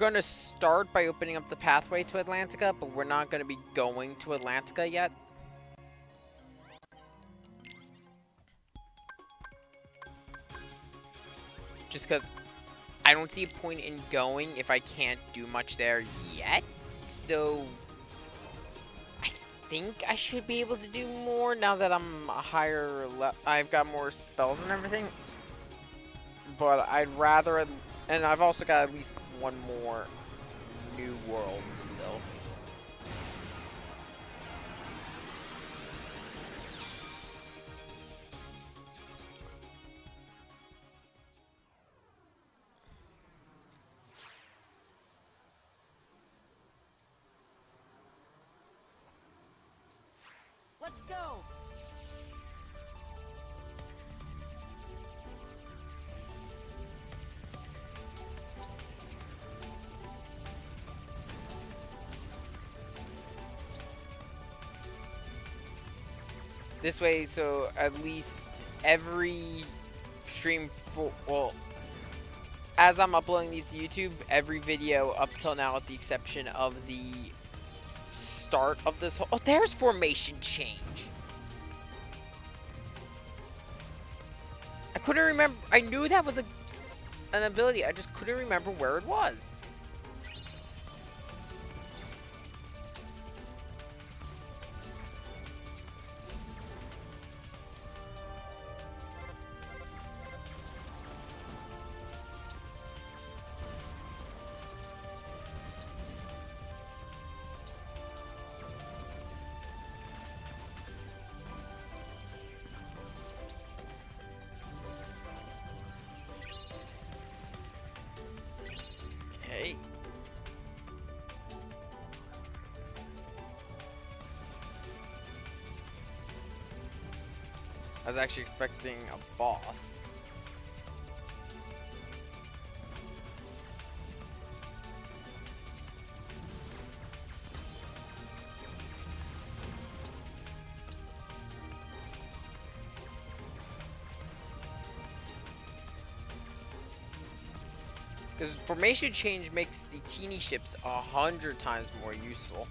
going to start by opening up the pathway to Atlantica, but we're not going to be going to Atlantica yet. Just because I don't see a point in going if I can't do much there yet. Though I think I should be able to do more now that I'm a higher I've got more spells and everything. But I'd rather, and I've also got at least one more new world still. Let's go! This way, so at least every stream, well, as I'm uploading these to YouTube, every video up till now, with the exception of the start of this whole, oh, there's formation change. I couldn't remember, I knew that was an ability, I just couldn't remember where it was. Okay. I was actually expecting a boss. Because formation change makes the teeny ships 100 times more useful.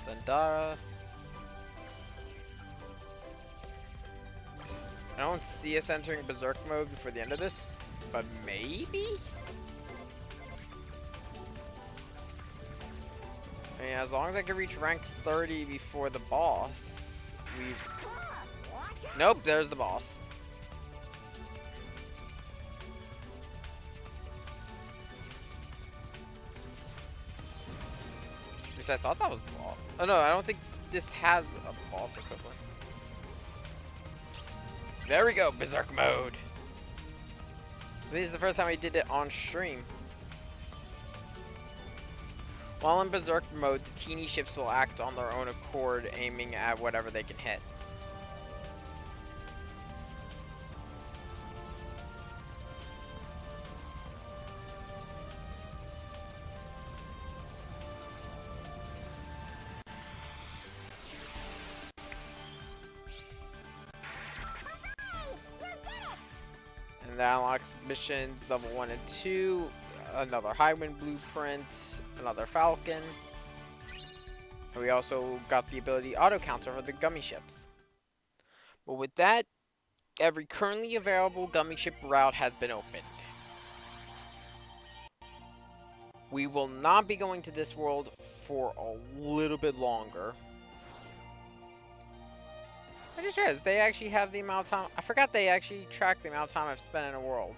Thundara. I don't see us entering Berserk mode before the end of this, but maybe? I mean, as long as I can reach rank 30 before the boss, we've... Nope, there's the boss. At least I thought that was the boss. Oh no, I don't think this has a boss equivalent. There we go, Berserk mode. This is the first time I did it on stream. While in Berserk mode, the teeny ships will act on their own accord, aiming at whatever they can hit. And that unlocks missions level 1 and 2, another Highwind blueprint, another Falcon. And we also got the ability auto counter for the gummy ships. But with that, every currently available gummy ship route has been opened. We will not be going to this world for a little bit longer. I just realized they actually have the amount of time. I forgot they actually track the amount of time I've spent in a world.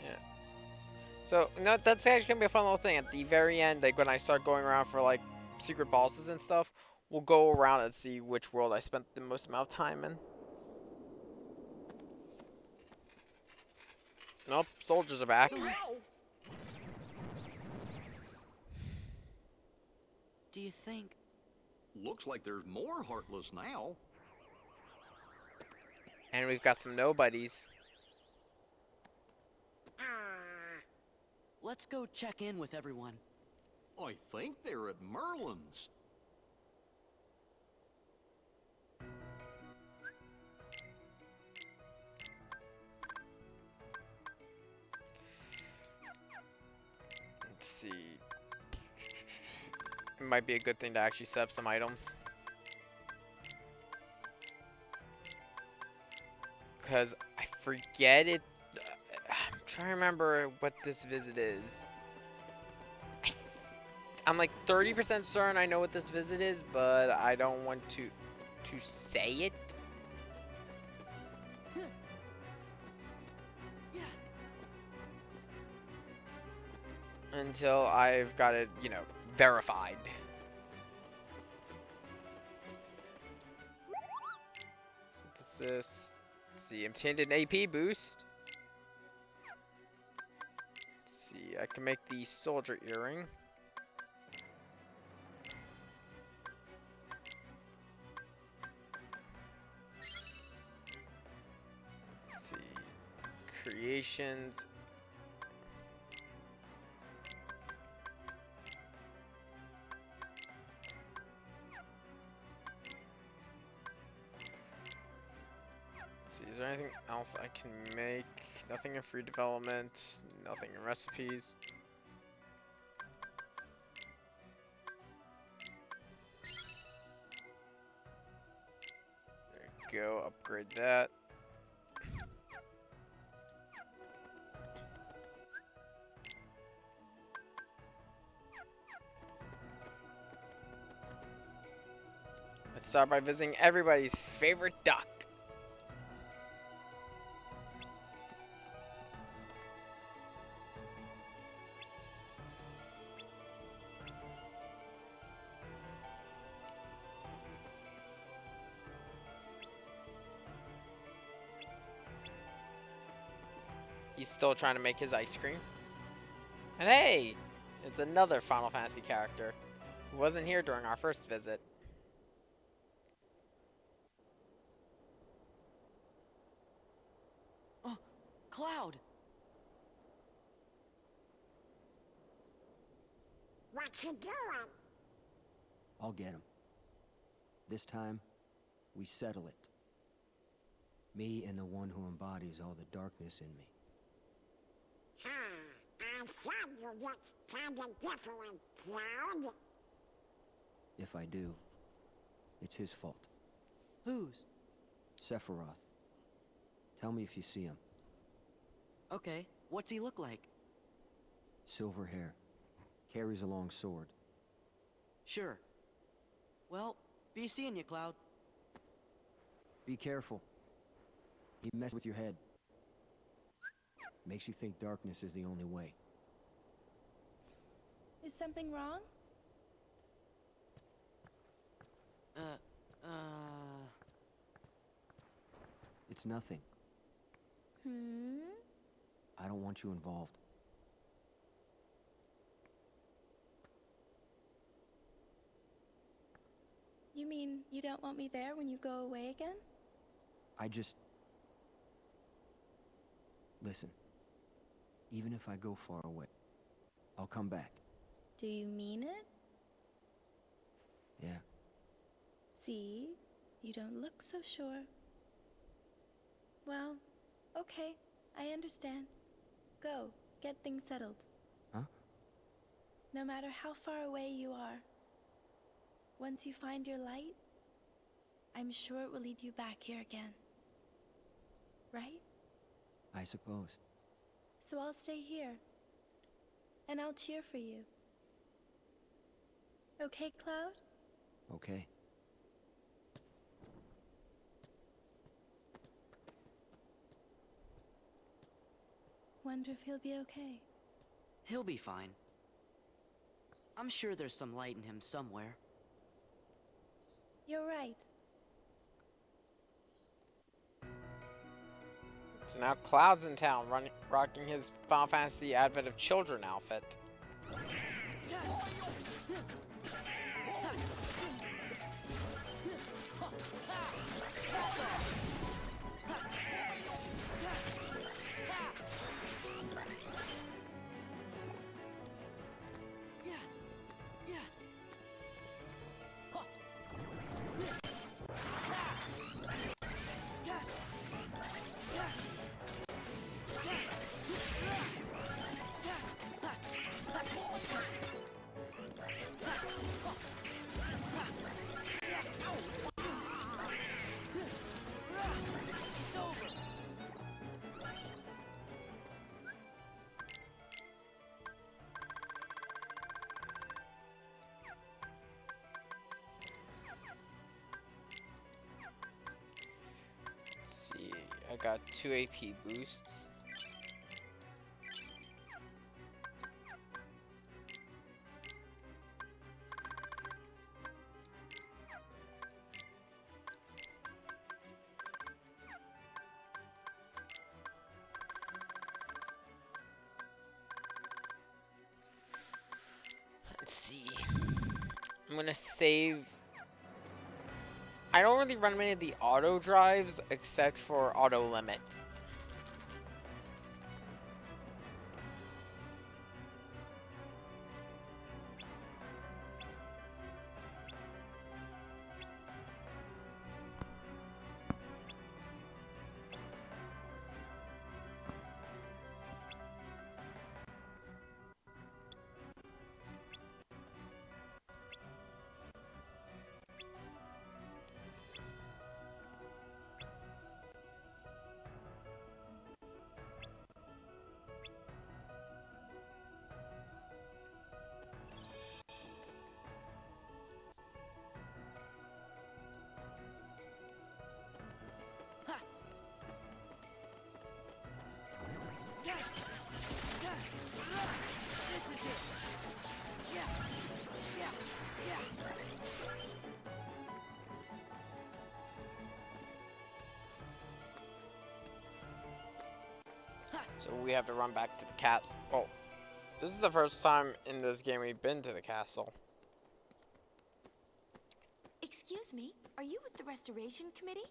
Yeah. So, no, that's actually gonna be a fun little thing. At the very end, like when I start going around for like secret bosses and stuff, we'll go around and see which world I spent the most amount of time in. Nope, soldiers are back. Do you think... Looks like there's more Heartless now. And we've got some nobodies. Let's go check in with everyone. I think they're at Merlin's. Let's see. It might be a good thing to actually set up some items. Because I forget it. I'm trying to remember what this visit is. I'm like 30% certain I know what this visit is, but I don't want to say it. Yeah. Until I've got it, you know, verified. Synthesis. Let's see, obtained an AP boost. Let's see, I can make the soldier earring. Let's see, creations. Is there anything else I can make? Nothing in free development, nothing in recipes. There you go, upgrade that. Let's start by visiting everybody's favorite duck. He's still trying to make his ice cream. And hey, it's another Final Fantasy character who wasn't here during our first visit. Oh, Cloud. What you doing? I'll get him. This time, we settle it. Me and the one who embodies all the darkness in me. I thought you looked kinda different, Cloud. If I do, it's his fault. Whose? Sephiroth. Tell me if you see him. Okay, what's he look like? Silver hair. Carries a long sword. Sure. Well, be seeing you, Cloud. Be careful. He messes with your head. Makes you think darkness is the only way. Is something wrong? It's nothing. I don't want you involved. You mean you don't want me there when you go away again? I just... Listen. Even if I go far away, I'll come back. Do you mean it? Yeah. See? You don't look so sure. Well, okay. I understand. Go. Get things settled. Huh? No matter how far away you are, once you find your light, I'm sure it will lead you back here again. Right? I suppose. So I'll stay here. And I'll cheer for you. Okay, Cloud? Okay. Wonder if he'll be okay. He'll be fine. I'm sure there's some light in him somewhere. You're right. So now Cloud's in town, rocking his Final Fantasy Advent of Children outfit. I got 2 AP boosts. Let's see. I'm gonna save. I don't really run many of the auto drives except for auto limit. So we have to run back to the cat. Oh, this is the first time in this game we've been to the castle. Excuse me, are you with the Restoration Committee?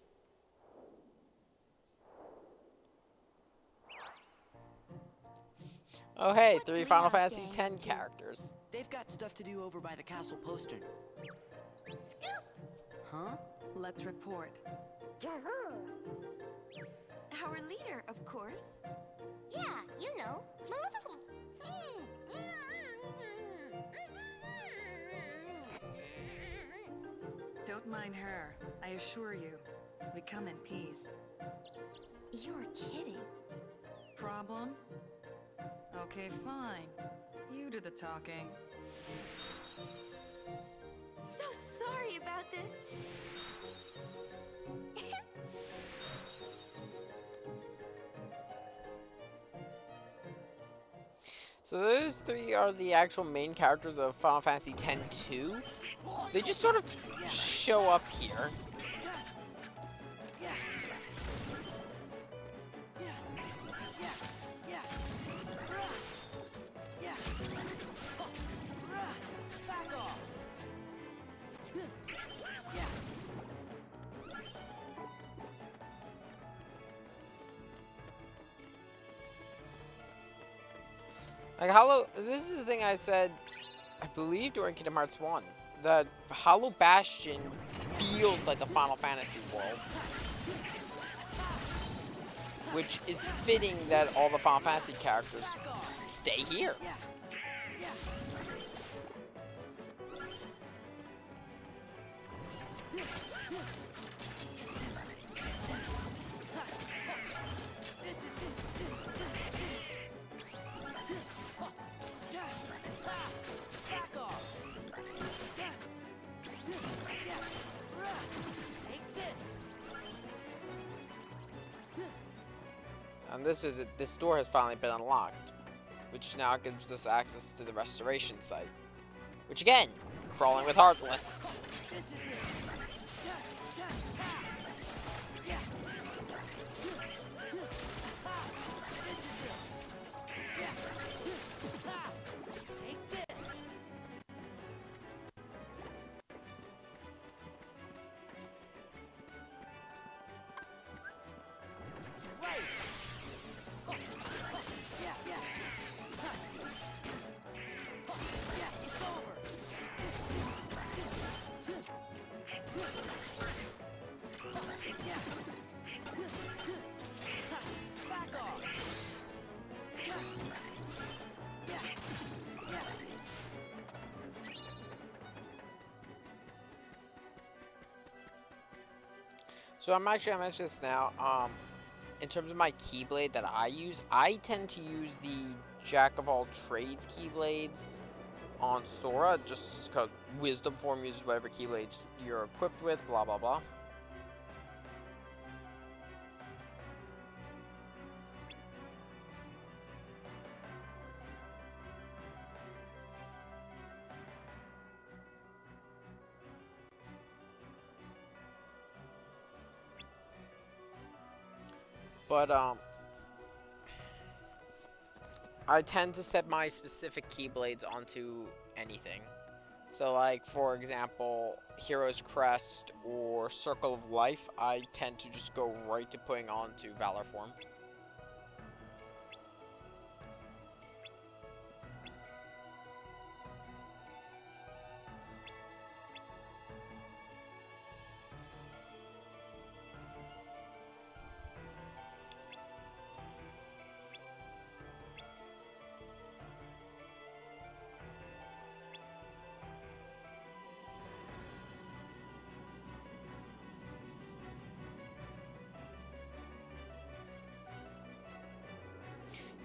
Oh hey, What's 3 Final Leon's Fantasy gang X up to? characters. They've got stuff to do over by the castle postern. Huh? Let's report. To who? Our leader, of course. Yeah, you know. Don't mind her. I assure you, we come in peace. You're kidding. Problem? Okay, fine. You do the talking. So sorry about this. So those 3 are the actual main characters of Final Fantasy X-2. They just sort of show up here. Back off! Like Hollow, this is the thing I said, I believe during Kingdom Hearts 1, that Hollow Bastion feels like a Final Fantasy world. Which is fitting that all the Final Fantasy characters stay here. On this visit, this door has finally been unlocked, which now gives us access to the restoration site. Which again, crawling with Heartless. So I'm actually gonna mention this now. In terms of my Keyblade that I use, I tend to use the Jack of all trades Keyblades on Sora, just because Wisdom Form uses whatever Keyblades you're equipped with, blah blah blah. But I tend to set my specific keyblades onto anything. So like, for example, Hero's Crest or Circle of Life, I tend to just go right to putting onto Valor Form.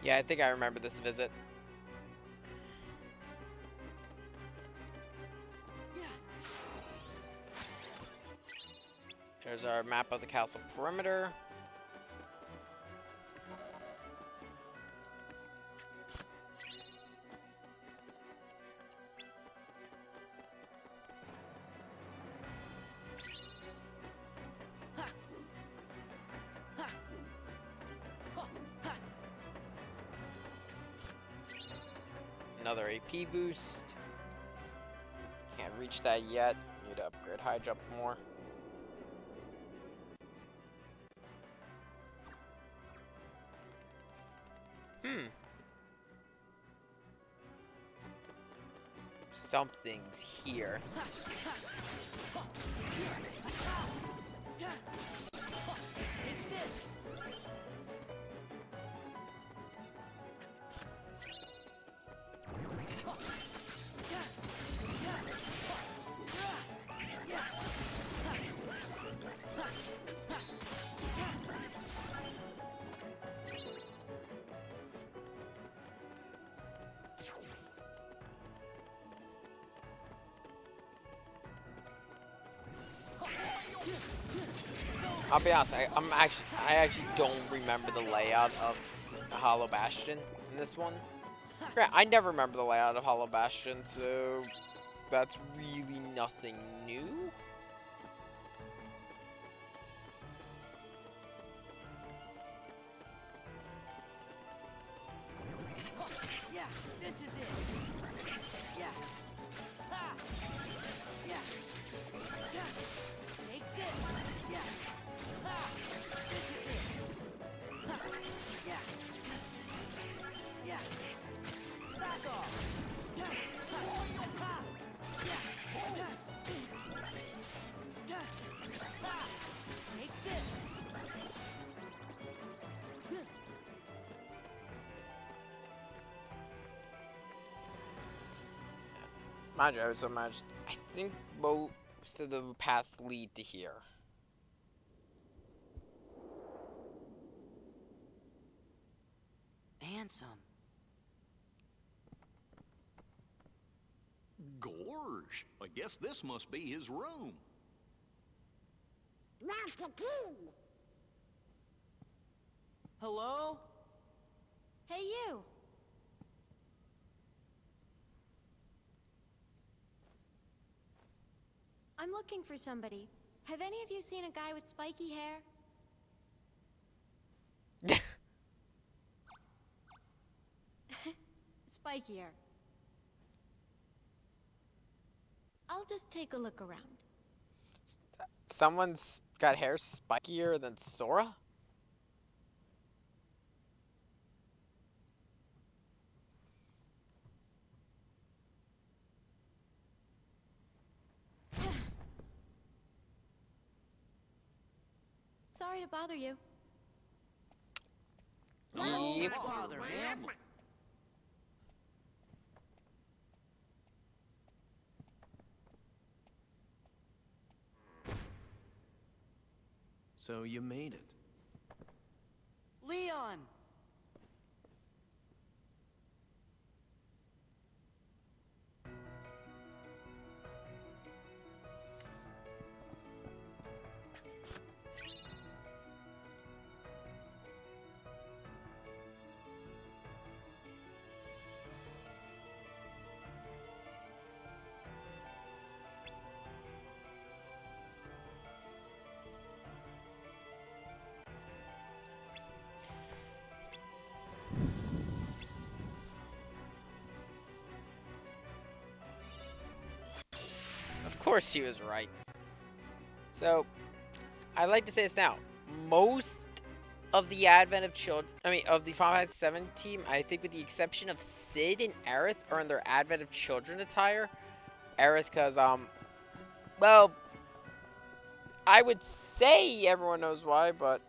Yeah, I think I remember this visit. There's our map of the castle perimeter. Another AP boost. Can't reach that yet. Need to upgrade high jump more. Something's here. I'll be honest, I actually don't remember the layout of Hollow Bastion in this one. Yeah, I never remember the layout of Hollow Bastion, so that's really nothing new. Yeah, this is it. Yeah. Ha! Yeah. Yeah. Take this. Yeah. Ha! This is it. Ha! Yeah. Yeah. Back off. Yeah. Ha! Ha! Yeah. Yeah. Yeah. Ha! Take this. Mind you, I would so imagine. I think most of the paths lead to here. Ansem. Gorge, I guess this must be his room. Master King! Hello? Hey, you! I'm looking for somebody. Have any of you seen a guy with spiky hair? Spikier. I'll just take a look around. Someone's got hair spikier than Sora? Sorry to bother you. Yep. Bother him. So you made it. Leon! course she was right. So, I'd like to say this now. Most of the Advent of of the Final Fantasy VII team, I think with the exception of Cid and Aerith, are in their Advent of Children attire. Aerith, because, well, I would say everyone knows why, but...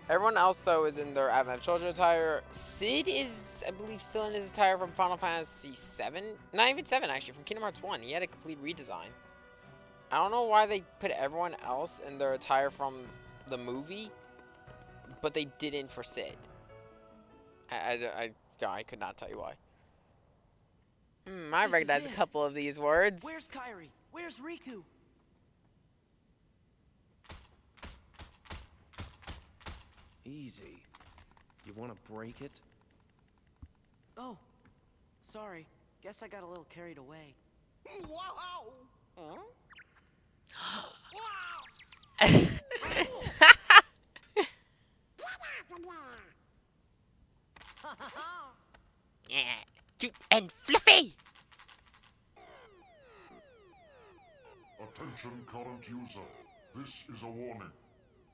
everyone else, though, is in their Advent of Children attire. Cid is, I believe, still in his attire from Final Fantasy VII. Not even 7, actually, from Kingdom Hearts 1. He had a complete redesign. I don't know why they put everyone else in their attire from the movie, but they didn't for Cid. I could not tell you why. I This recognize is a it. couple of these words. Where's Kairi? Where's Riku? Easy. You want to break it? Oh, sorry. Guess I got a little carried away. Wow! Yeah, cute and fluffy. Attention current user. This is a warning.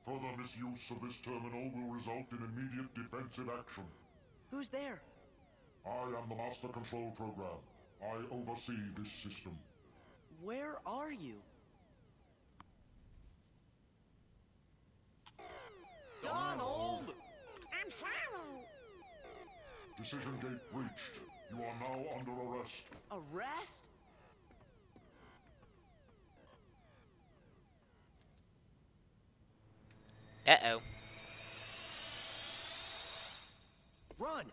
Further misuse of this terminal will result in immediate defensive action. Who's there? I am the Master Control Program. I oversee this system. Where are you? Donald! I'm sorry. Decision gate breached. You are now under arrest. Arrest? Uh-oh. Run!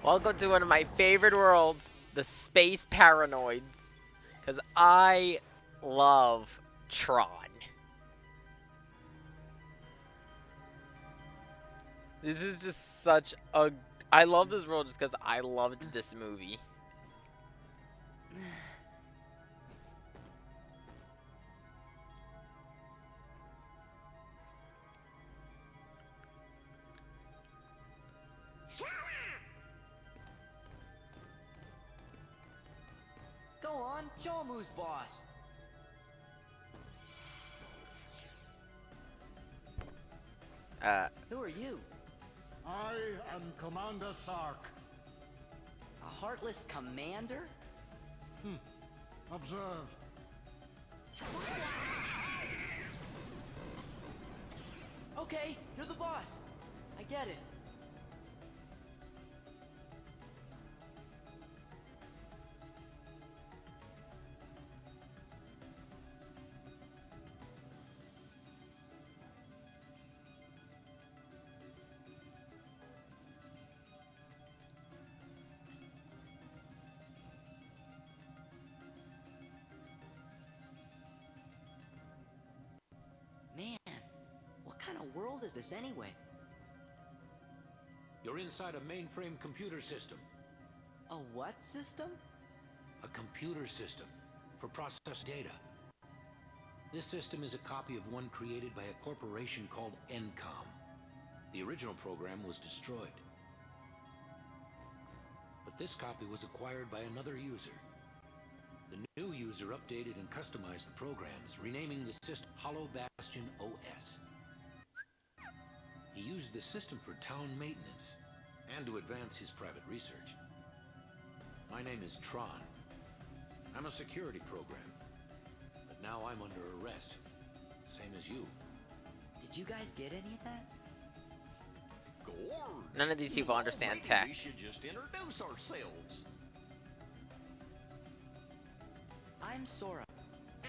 Welcome to one of my favorite worlds, the Space Paranoids. Because I love Tron. This is just such a... I love this world just because I loved this movie. Go on, show him who's boss. Who are you? I am Commander Sark. A heartless commander? Observe. Okay, you're the boss. I get it. Man, what kind of world is this anyway? You're inside a mainframe computer system. A what system? A computer system for process data. This system is a copy of one created by a corporation called Encom. The original program was destroyed. But this copy was acquired by another user. The new user updated and customized the programs, renaming the system Hollow Bastion OS. He used the system for town maintenance and to advance his private research. My name is Tron. I'm a security program, but now I'm under arrest, same as you. Did you guys get any of that? Gorge! None of these people understand Maybe tech. we should just introduce ourselves. I'm Sora.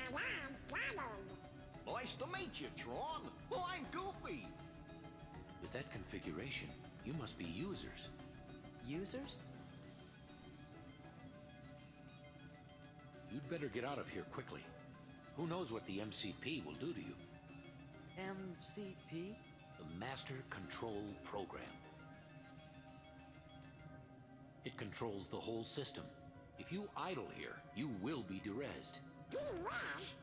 And I'm Donald. Nice to meet you, Tron. Well, I'm Goofy. With that configuration, you must be users. Users? You'd better get out of here quickly. Who knows what the MCP will do to you? MCP? The Master Control Program. It controls the whole system. If you idle here, you will be derezzed. Derez?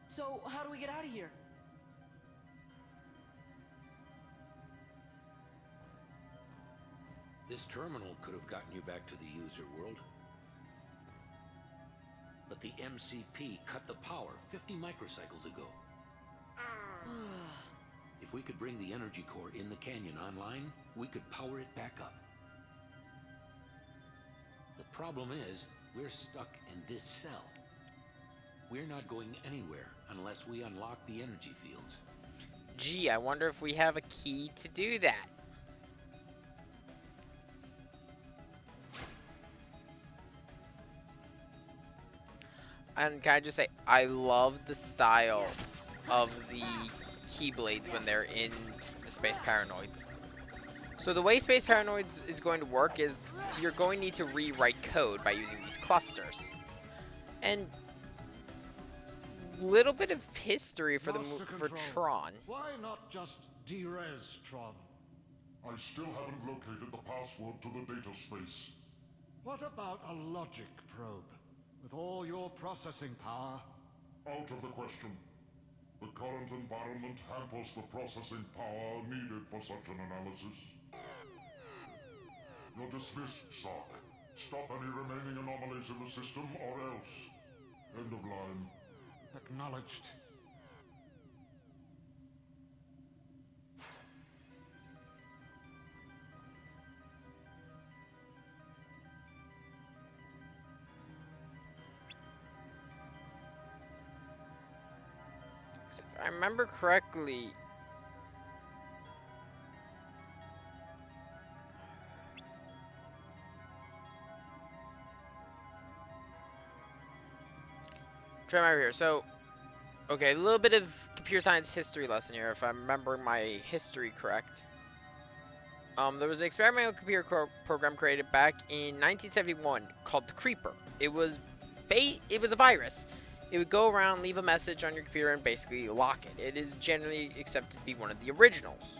So, how do we get out of here? This terminal could have gotten you back to the user world. But the MCP cut the power 50 microcycles ago. If we could bring the energy core in the canyon online, we could power it back up. The problem is, we're stuck in this cell. We're not going anywhere unless we unlock the energy fields. Gee, I wonder if we have a key to do that. And can I just say, I love the style of the Keyblades when they're in the Space Paranoids. So the way Space Paranoids is going to work is you're going to need to rewrite code by using these clusters. And little bit of history for for Tron. Why not just derez Tron? I still haven't located the password to the data space. What about a logic probe? With all your processing power? Out of the question. The current environment hampers the processing power needed for such an analysis. You're dismissed, Sark. Stop any remaining anomalies in the system or else. End of line. Acknowledged. If I remember correctly, try my here. So, okay, a little bit of computer science history lesson here, if I'm remembering my history correct. There was an experimental computer program created back in 1971 called the Creeper. It was a virus. It would go around, leave a message on your computer, and basically lock it. It is generally accepted to be one of the originals.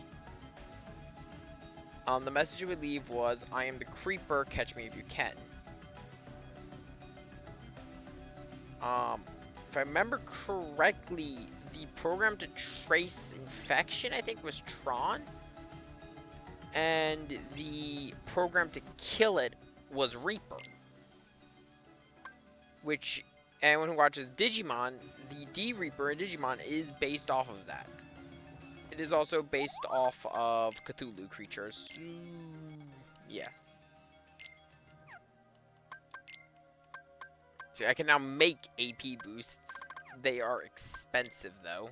The message it would leave was, "I am the Creeper, catch me if you can." If I remember correctly, the program to trace infection, I think, was Tron. And the program to kill it was Reaper. Which, anyone who watches Digimon, the D-Reaper in Digimon is based off of that. It is also based off of Cthulhu creatures. Yeah. See, I can now make AP boosts. They are expensive, though.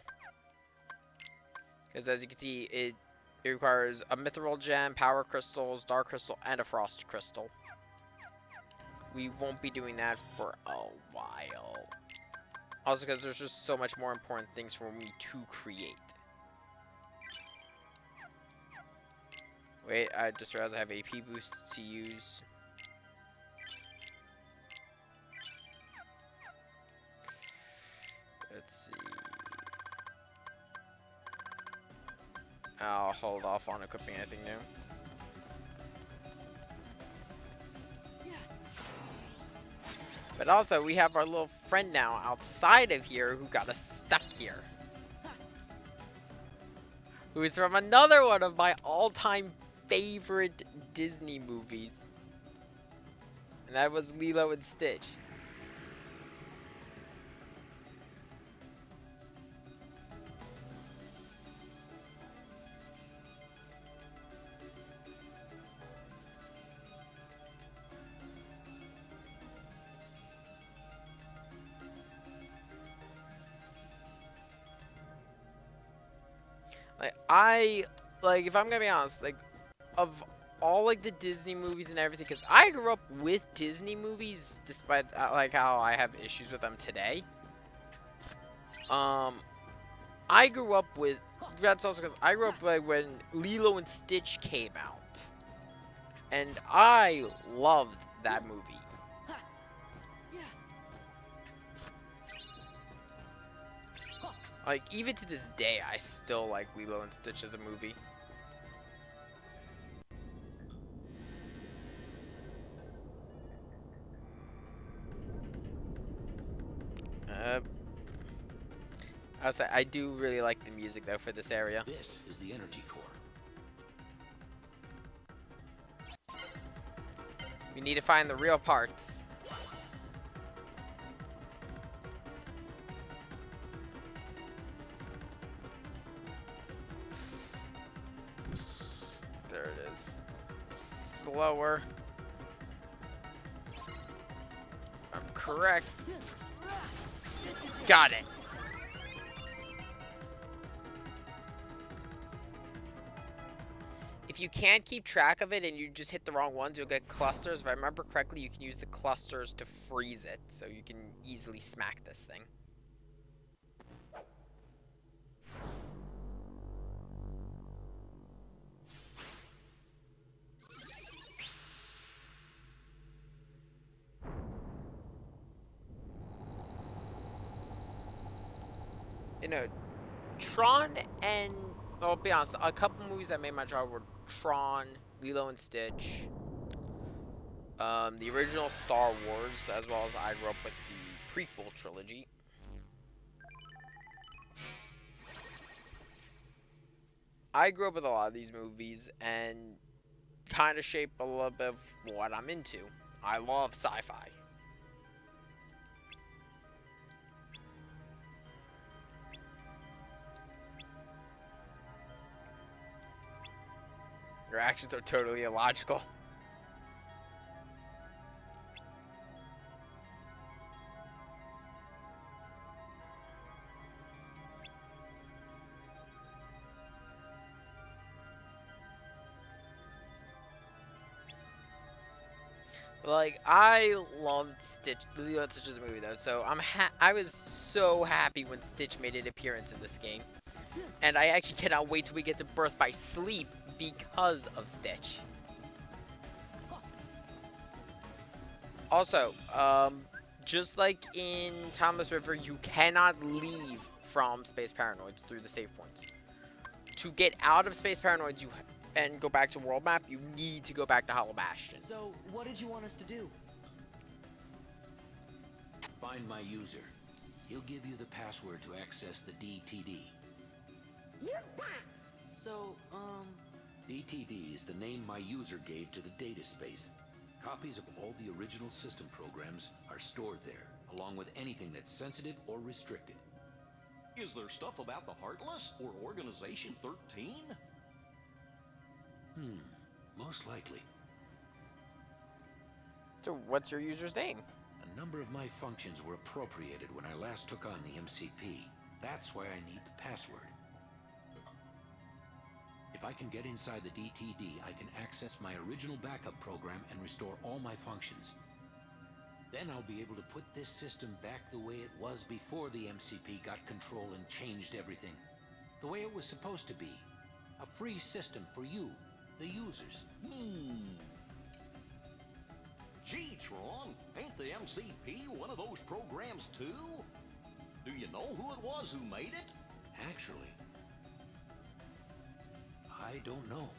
Because as you can see, it requires a Mithril Gem, Power Crystals, Dark Crystal, and a Frost Crystal. We won't be doing that for a while. Also because there's just so much more important things for me to create. Wait, I just realized I have AP boosts to use. Let's see. I'll hold off on equipping anything new. But also, we have our little friend now outside of here who got us stuck here. Who is from another one of my all-time favorite Disney movies. And that was Lilo and Stitch. Like, if I'm gonna be honest, like, of all like the Disney movies and everything, because I grew up with Disney movies, despite like how I have issues with them today. I grew up with, that's also because I grew up like when Lilo and Stitch came out, and I loved that movie. Like, even to this day, I still like Lilo and Stitch as a movie. I do really like the music though for this area. This is the energy core. We need to find the real parts. There it is. Slower. I'm correct. Got it. If you can't keep track of it and you just hit the wrong ones, you'll get clusters. If I remember correctly, you can use the clusters to freeze it, so you can easily smack this thing. You know, Tron and, I'll be honest, a couple movies that made my job were Tron, Lilo and Stitch, the original Star Wars, as well as I grew up with the prequel trilogy. I grew up with a lot of these movies and kind of shape a little bit of what I'm into. I love sci-fi. Your actions are totally illogical. Like, I loved Stitch, Lilo and Stitch's movie though, so I was so happy when Stitch made an appearance in this game. And I actually cannot wait till we get to Birth by Sleep because of Stitch. Also, just like in Timeless River, you cannot leave from Space Paranoids through the save points. To get out of Space Paranoids and go back to World Map, you need to go back to Hollow Bastion. So, what did you want us to do? Find my user. He'll give you the password to access the DTD. You bet! So, DTD is the name my user gave to the data space. Copies of all the original system programs are stored there, along with anything that's sensitive or restricted. Is there stuff about the Heartless or Organization 13? Most likely. So what's your user's name? A number of my functions were appropriated when I last took on the MCP. That's why I need the password. If I can get inside the DTD, I can access my original backup program and restore all my functions. Then I'll be able to put this system back the way it was before the MCP got control and changed everything. The way it was supposed to be. A free system for you, the users. Gee, Tron, ain't the MCP one of those programs too? Do you know who it was who made it? Actually, I don't know.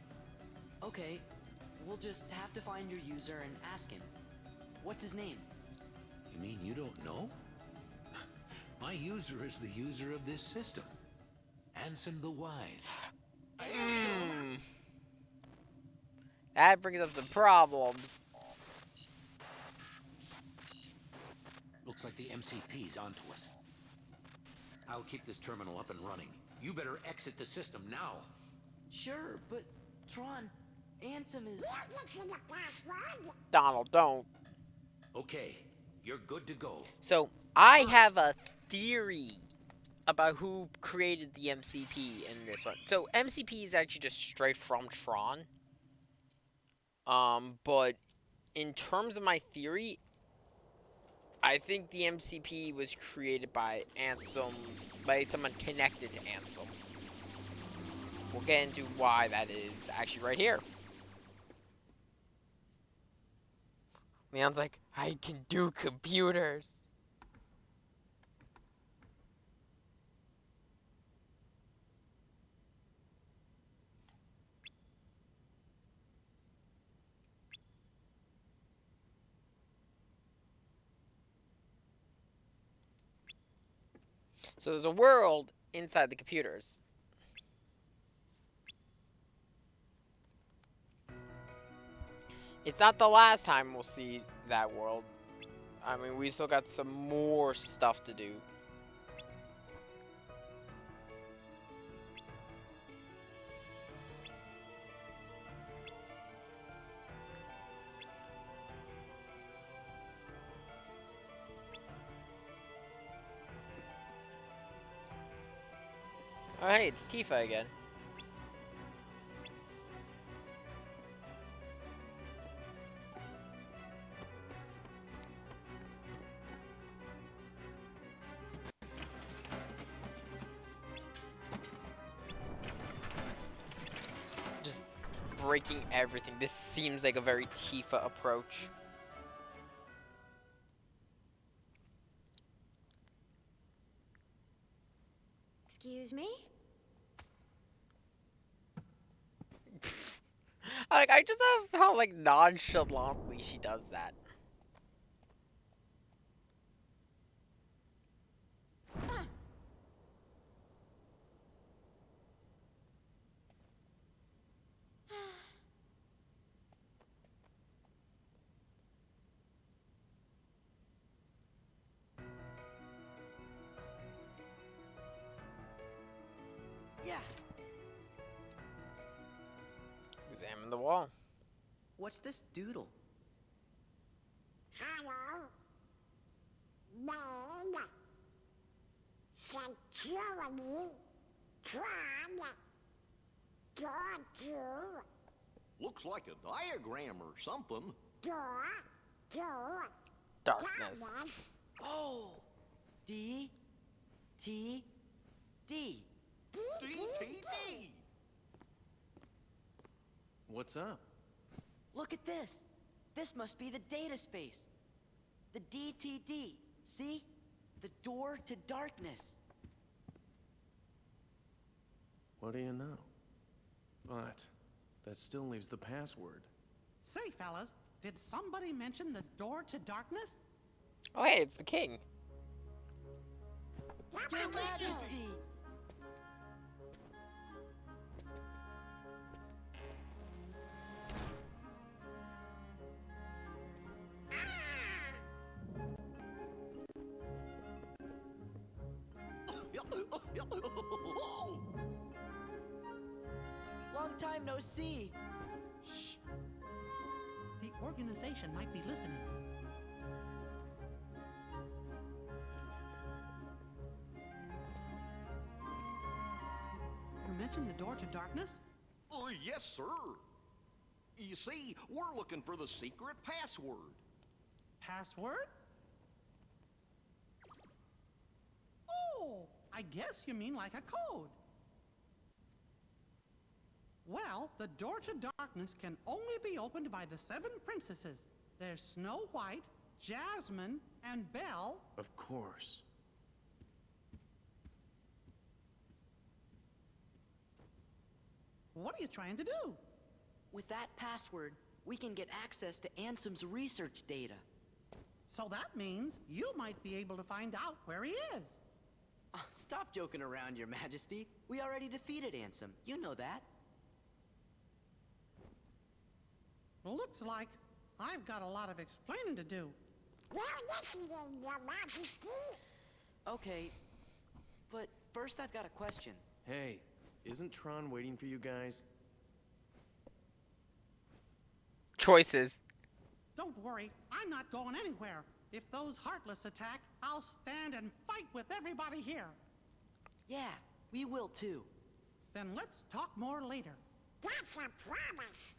okay, we'll just have to find your user and ask him. What's his name? You mean you don't know? My user is the user of this system. Ansem the Wise. That brings up some problems. Looks like the MCP's onto us. I'll keep this terminal up and running. You better exit the system now. Sure, but Tron, Ansem is... We'll get you the password! Donald, don't. Okay, you're good to go. So, I have a theory about who created the MCP in this one. So, MCP is actually just straight from Tron. But in terms of my theory, I think the MCP was created by Ansem, by someone connected to Ansem. We'll get into why that is actually right here. Leon's like, I can do computers. So there's a world inside the computers. It's not the last time we'll see that world. I mean, we still got some more stuff to do. Oh, hey, it's Tifa again. Just breaking everything. This seems like a very Tifa approach. Excuse me? I just love how, like, nonchalantly she does that. Yeah. Examine the wall. What's this doodle? Hello? Man. Security. Tron. Door. Looks like a diagram or something. Door. Darkness. Oh! D. T. D. DTD. What's up? Look at this. This must be the data space. The DTD. See? The door to darkness. What do you know? But that still leaves the password. Say, fellas, did somebody mention the door to darkness? Oh, hey, it's the king. Your Majesty! Long time no see. Shh. The organization might be listening. You mentioned the door to darkness? Yes, sir. You see, we're looking for the secret password. Password? Oh, I guess you mean like a code. Well, the door to darkness can only be opened by the 7 princesses. There's Snow White, Jasmine, and Belle. Of course. What are you trying to do? With that password, we can get access to Ansem's research data. So that means you might be able to find out where he is. Stop joking around, Your Majesty. We already defeated Ansem. You know that. Looks like I've got a lot of explaining to do. Well, listening, Your Majesty. Okay, but first I've got a question. Hey, isn't Tron waiting for you guys? Choices. Don't worry, I'm not going anywhere. If those Heartless attack, I'll stand and fight with everybody here. Yeah, we will too. Then let's talk more later. That's a promise.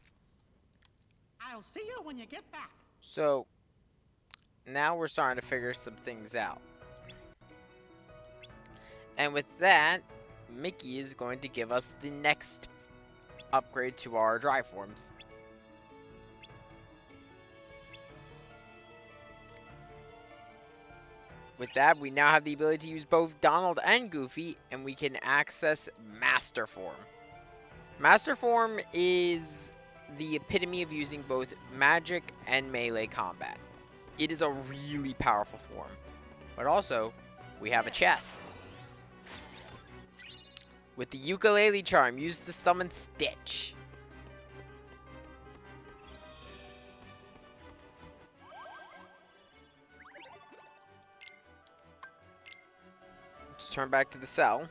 I'll see you when you get back. So, now we're starting to figure some things out. And with that, Mickey is going to give us the next upgrade to our drive forms. With that, we now have the ability to use both Donald and Goofy, and we can access Master Form. Master Form is the epitome of using both magic and melee combat. It is a really powerful form. But also, we have a chest. With the ukulele charm used to summon Stitch. Let's turn back to the cell.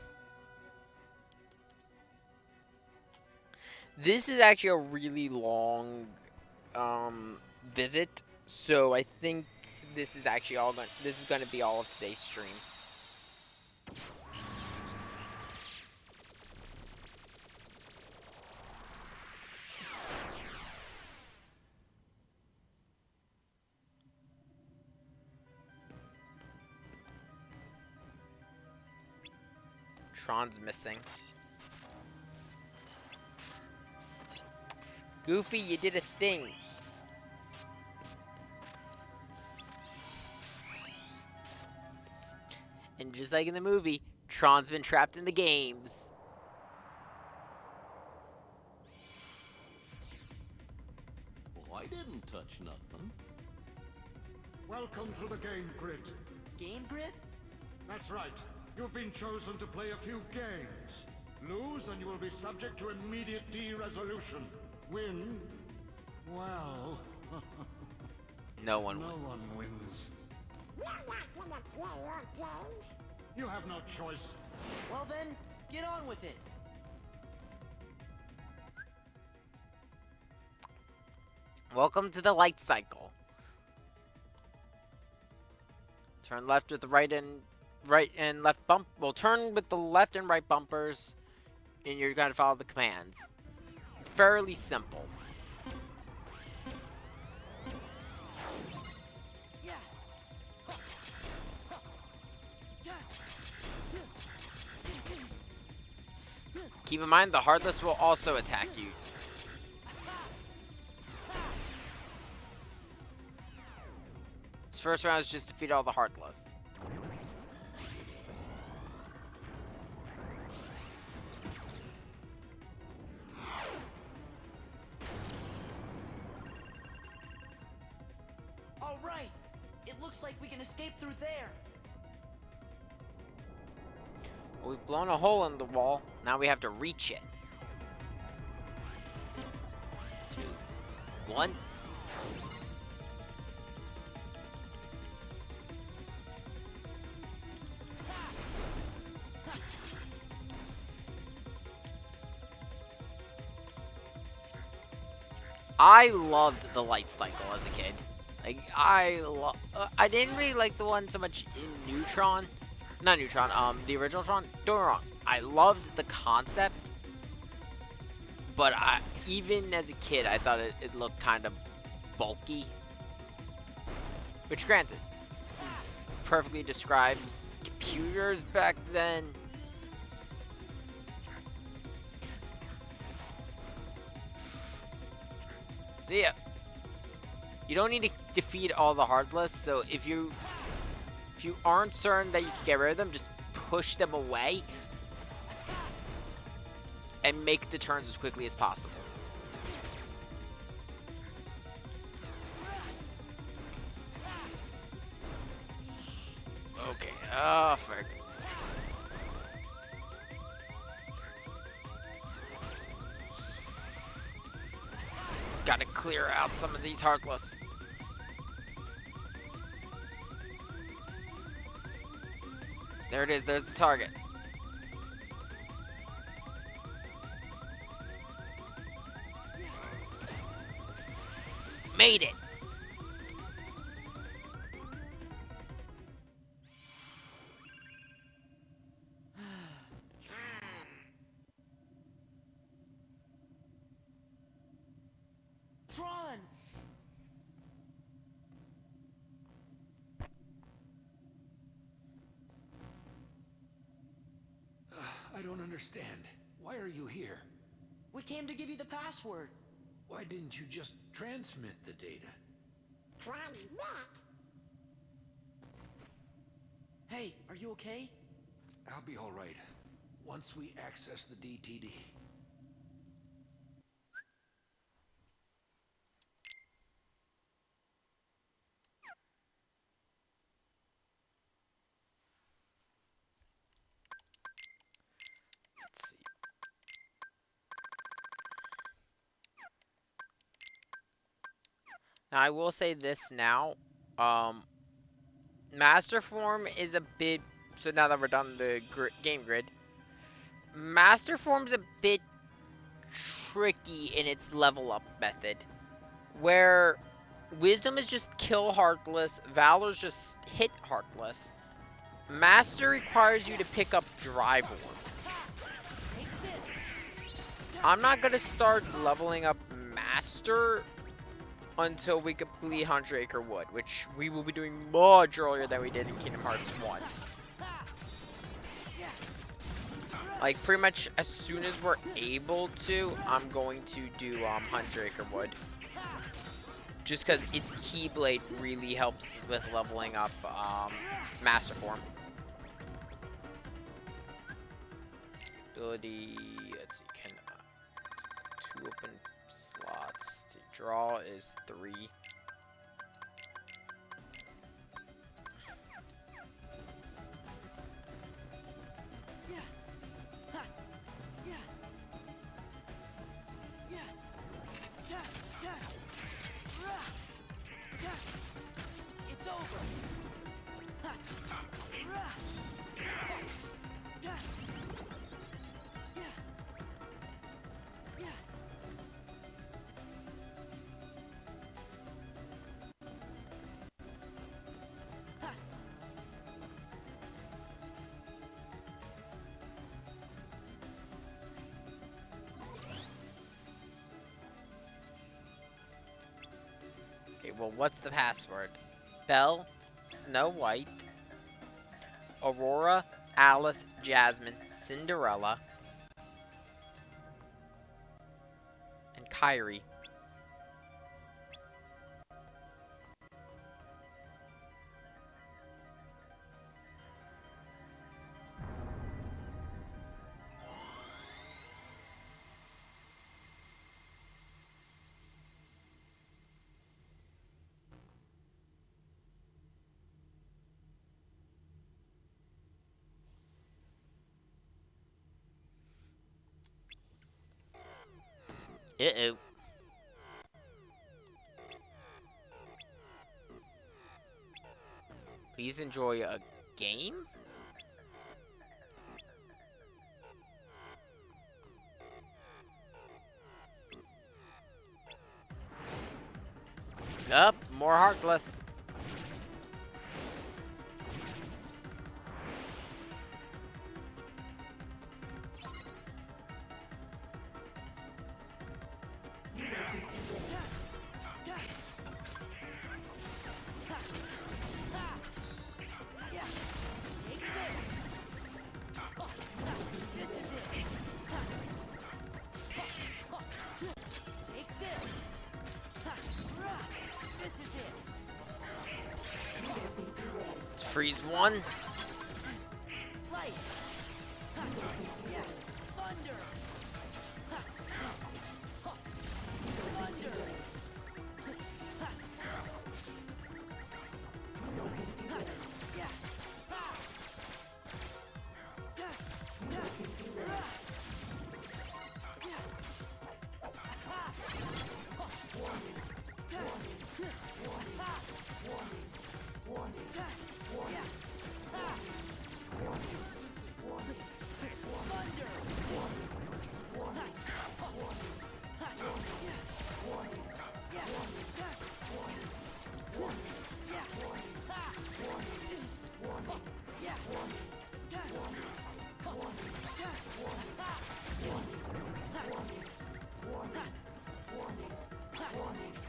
This is actually a really long visit, so I think this is actually this is going to be all of today's stream. Tron's missing. Goofy, you did a thing. And just like in the movie, Tron's been trapped in the games. Well, I didn't touch nothing. Welcome to the game grid. Game grid? That's right. You've been chosen to play a few games. Lose and you will be subject to immediate de-resolution. Win? Well... No one wins. We're not gonna play your games. You have no choice. Well then, get on with it. Welcome to the light cycle. Turn left with the right and left bump. Well, turn with the left and right bumpers, and you're going to follow the commands. Fairly simple. Keep in mind, the Heartless will also attack you. This first round is just defeat all the Heartless. All right. It looks like we can escape through there. Well, we've blown a hole in the wall. Now we have to reach it. 2, 1. I loved the light cycle as a kid. Like, I didn't really like the one so much in Neutron. Not Neutron, the original Tron. Don't get me wrong. I loved the concept. But even as a kid, I thought it looked kind of bulky. Which, granted, perfectly describes computers back then. See ya. You don't need to defeat all the Heartless, so if you aren't certain that you can get rid of them, just push them away and make the turns as quickly as possible. Okay, oh, frick. Gotta clear out some of these Heartless. There it is, there's the target. Made it! Tron! understand. Why are you here? We came to give you the password. Why didn't you just transmit the data? Transmit? Hey, are you okay? I'll be all right once we access the DTD. Let's see. Now, I will say this now. Master Form is a bit... So now that we're done the game grid, Master Form's a bit tricky in its level up method, where Wisdom is just kill Heartless, Valor's just hit Heartless. Master requires you to pick up Drive Orbs. I'm not gonna start leveling up Master until we complete 100 Acre Wood, which we will be doing much earlier than we did in Kingdom Hearts 1. Like, pretty much as soon as we're able to, I'm going to do 100 Acre Wood. Just because its Keyblade really helps with leveling up Master Form. Ability, let's see, can 2 open slots to draw is 3. It's over. Okay, well, what's the password? Belle, Snow White, Aurora, Alice, Jasmine, Cinderella, and Kyrie. Uh-oh. Please enjoy a game? Up, more Heartless. Let's freeze one.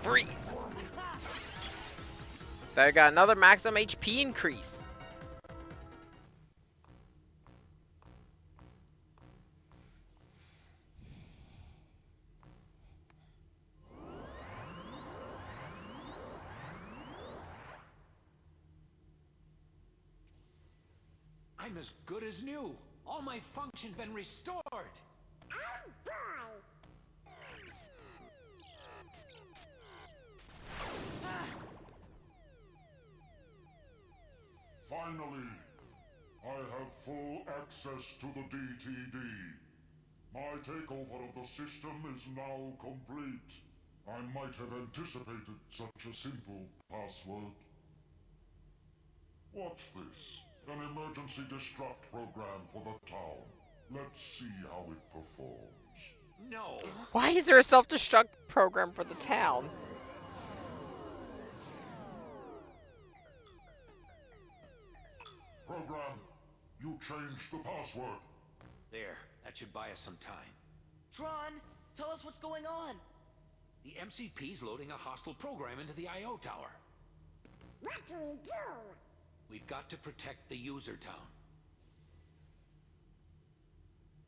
Freeze. So I got another maximum HP increase. I'm as good as new. All my function's been restored. Oh boy! Finally, I have full access to the DTD. My takeover of the system is now complete. I might have anticipated such a simple password. What's this? An emergency destruct program for the town. Let's see how it performs. No. Why is there a self-destruct program for the town? Program, you changed the password. There, that should buy us some time. Tron, tell us what's going on. The MCP's loading a hostile program into the I.O. tower. What do we do? We've got to protect the user town.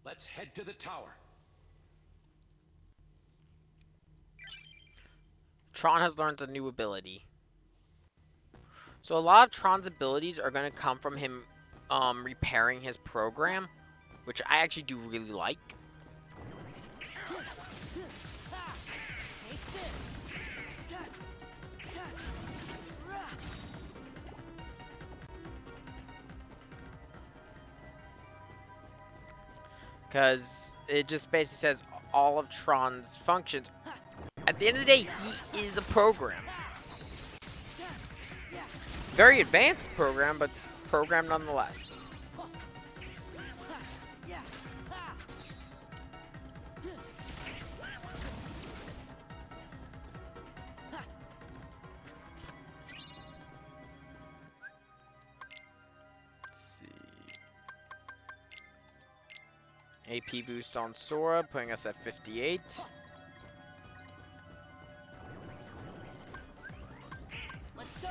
Let's head to the tower. Tron has learned a new ability. So a lot of Tron's abilities are going to come from him repairing his program, which I actually do really like. Because it just basically says all of Tron's functions. At the end of the day, he is a program. Very advanced program, but program nonetheless. AP boost on Sora, putting us at 58. Let's go.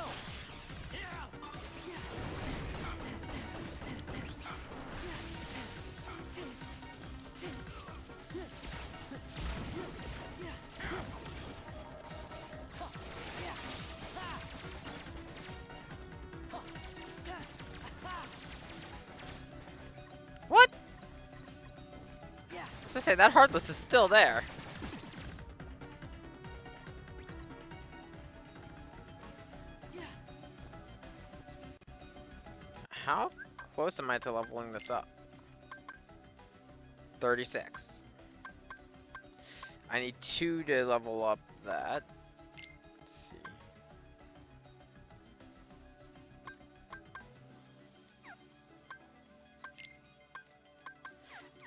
What? I was gonna say, that Heartless is still there. How close am I to leveling this up? 36. I need 2 to level up that. Let's see.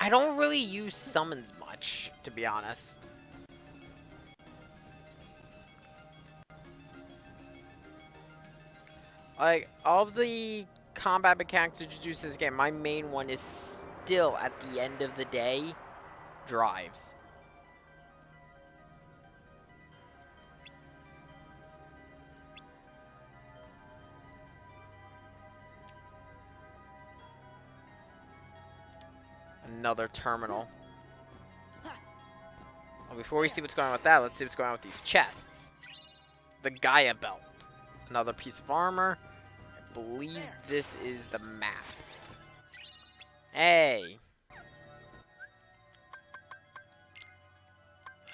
I don't really use summons much, to be honest. Like, all of the combat mechanics introduced in this game, my main one is still, at the end of the day, drives. Another terminal. Well, before we see what's going on with that, let's see what's going on with these chests. The Gaia Belt. Another piece of armor. I believe this is the map. Hey!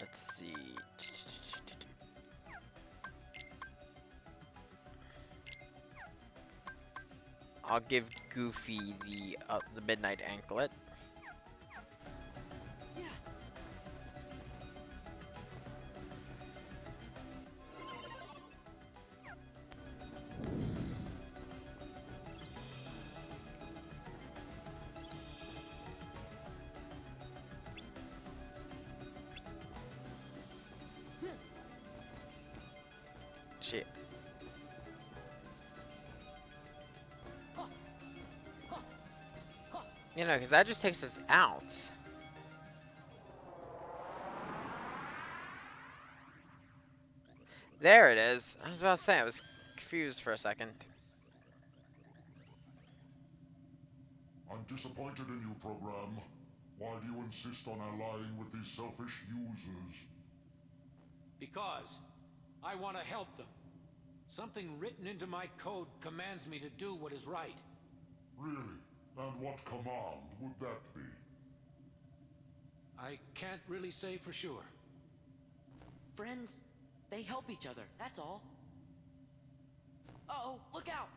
Let's see. I'll give Goofy the Midnight Anklet. Shit. You know, because that just takes us out. There it is. I was about to say, I was confused for a second. I'm disappointed in you, program. Why do you insist on allying with these selfish users? Because I want to help them. Something written into my code commands me to do what is right. Really? And what command would that be? I can't really say for sure. Friends, they help each other, that's all. Uh-oh, look out!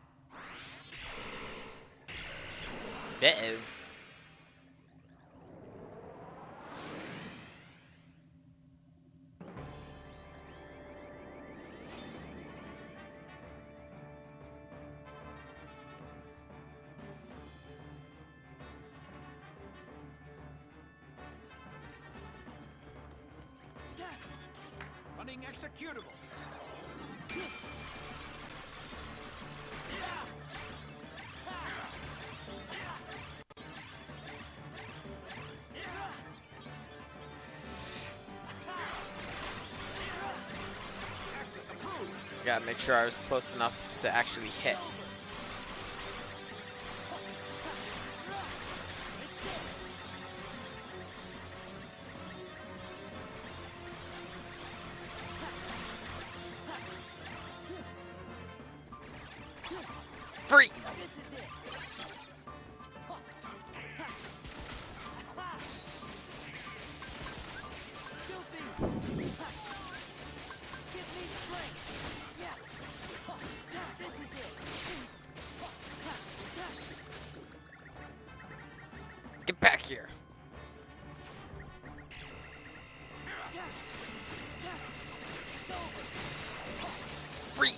Uh-oh. Running executable. Gotta make sure I was close enough to actually hit. Freeze! Get back here. Freeze!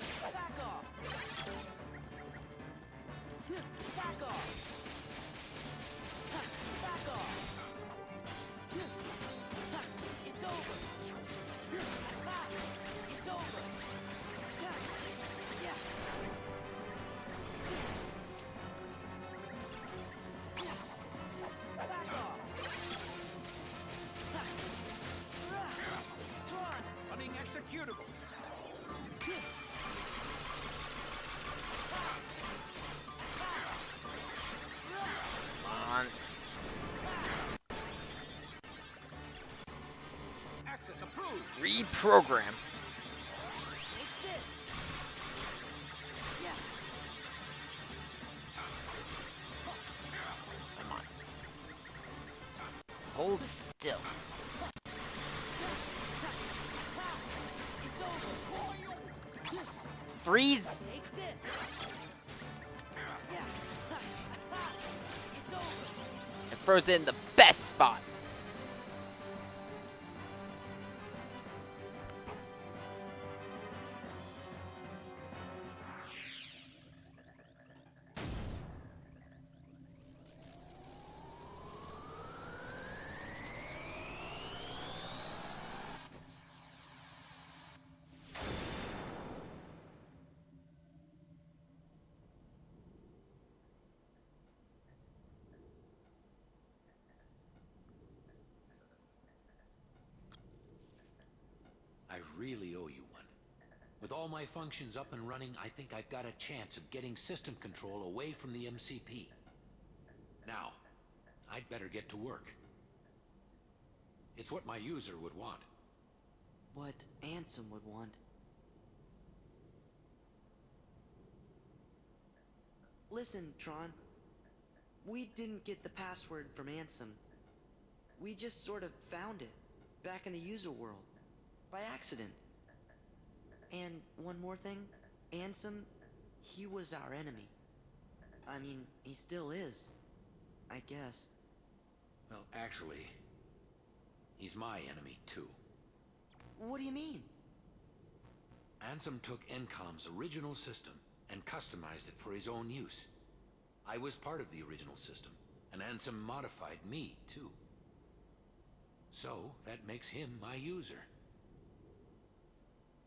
Running executable. Come on. Access approved. Reprogram. Come on. Hold still. Freeze! It froze in the best spot. I really owe you one. With all my functions up and running, I think I've got a chance of getting system control away from the MCP. Now, I'd better get to work. It's what my user would want. What Ansem would want. Listen, Tron. We didn't get the password from Ansem. We just sort of found it, back in the user world, by accident. And one more thing, Ansem, he was our enemy. I mean, he still is, I guess. Well, actually, he's my enemy, too. What do you mean? Ansem took Encom's original system and customized it for his own use. I was part of the original system, and Ansem modified me, too. So, that makes him my user.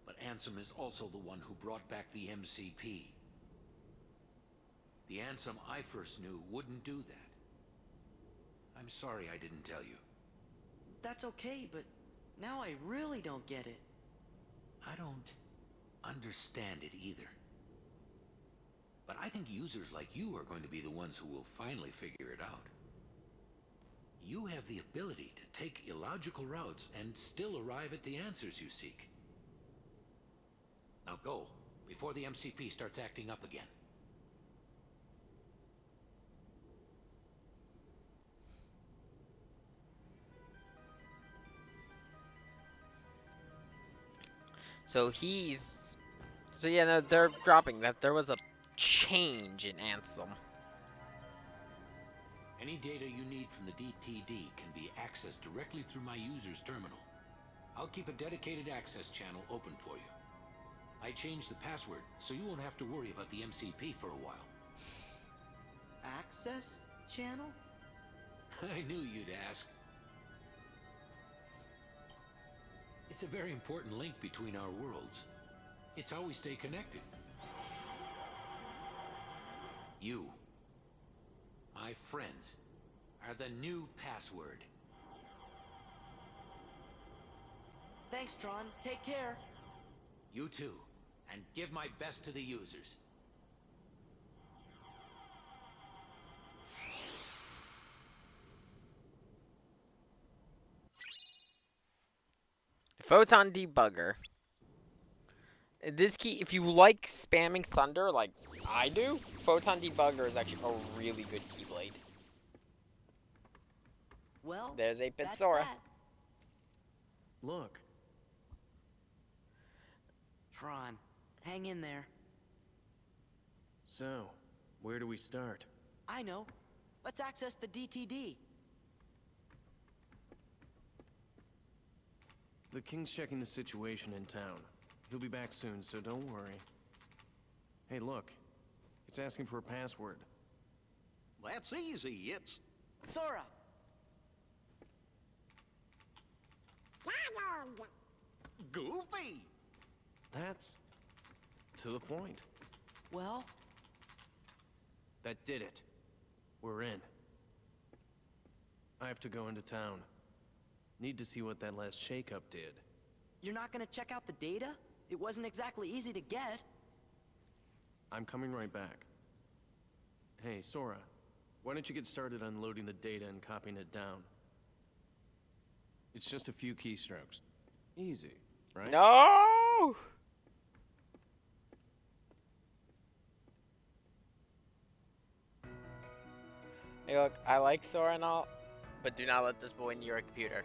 But Ansem is also the one who brought back the MCP. The Ansem I first knew wouldn't do that. I'm sorry I didn't tell you. That's okay, but now I really don't get it. I don't understand it either. But I think users like you are going to be the ones who will finally figure it out. You have the ability to take illogical routes and still arrive at the answers you seek. Now go, before the MCP starts acting up again. So he's... So yeah, no, they're dropping that there was a change in Ansem. Any data you need from the DTD can be accessed directly through my user's terminal. I'll keep a dedicated access channel open for you. I changed the password, so you won't have to worry about the MCP for a while. Access channel? I knew you'd ask. It's a very important link between our worlds. It's how we stay connected. You, my friends, are the new password. Thanks, Tron. Take care. You too, and give my best to the users. Photon Debugger. This key, if you like spamming Thunder like I do, Photon Debugger is actually a really good keyblade. Well, there's 8-bit that's Sora. that. Look. Tron, hang in there. So, where do we start? I know. Let's access the DTD. The King's checking the situation in town. He'll be back soon, so don't worry. Hey, look. It's asking for a password. That's easy. It's... Sora! Donald! Goofy! That's... to the point. Well? That did it. We're in. I have to go into town. Need to see what that last shakeup did. You're not gonna check out the data? It wasn't exactly easy to get. I'm coming right back. Hey, Sora. Why don't you get started unloading the data and copying it down? It's just a few keystrokes. Easy, right? No! Hey, look, I like Sora and all, but do not let this boy into your computer.